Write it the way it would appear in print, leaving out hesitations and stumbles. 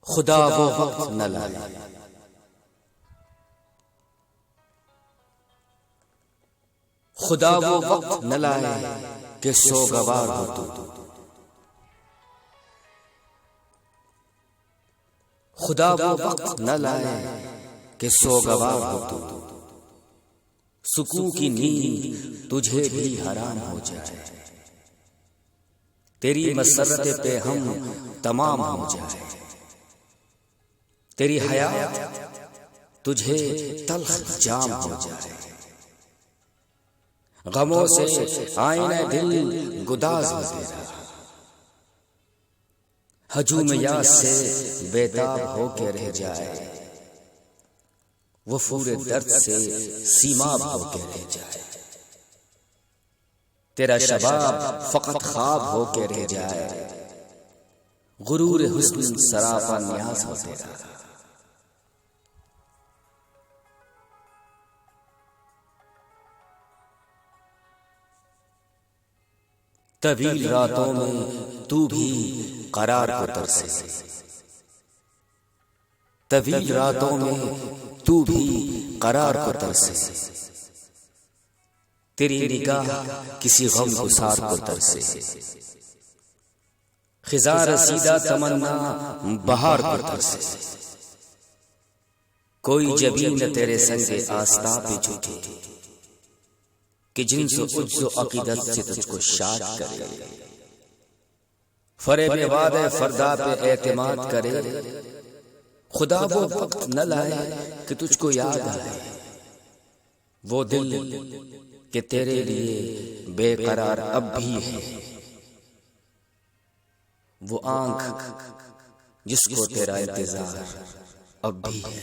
خدا وہ وقت نہ لائے، خدا وہ وقت نہ لائے کہ سوگوار ہو تو، خدا وہ وقت نہ لائے کہ سوگوار ہو تو، سکون کی نیند تجھے بھی حرام ہو جائے، تیری مسرت پہ ہم تمام ہو جائے، تیری حیات تجھے تلخ جام ہو جائے، غموں سے آئینہ دل گداز ہو تیرا، ہجوم یاس سے بیتاب ہو کے رہ جائے، وفور درد سے سیماب ہو کے رہ جائے، تیرا شباب فقط خواب ہو کے رہ جائے، غرور حسن سراپا نیاز ہو تیرا، طویل راتوں میں تو بھی قرار کو ترسے، طویل راتوں میں تو بھی قرار کو ترسے، تیری نگاہ کسی غم گسار کو ترسے، خزاں رسیدہ تمنا بہار کو ترسے، کوئی جبین تیرے سنگ آستا پہ جھکے کہ جنس و عجز و عقیدت سے تجھ کو شاد کرے، فریب وعدہ فردا پہ اعتماد کرے، خدا وہ وقت نہ لائے کہ تجھ کو یاد آئے، وہ دل کہ تیرے لیے بے قرار اب بھی ہے، وہ آنکھ جس کو تیرا انتظار اب بھی ہے۔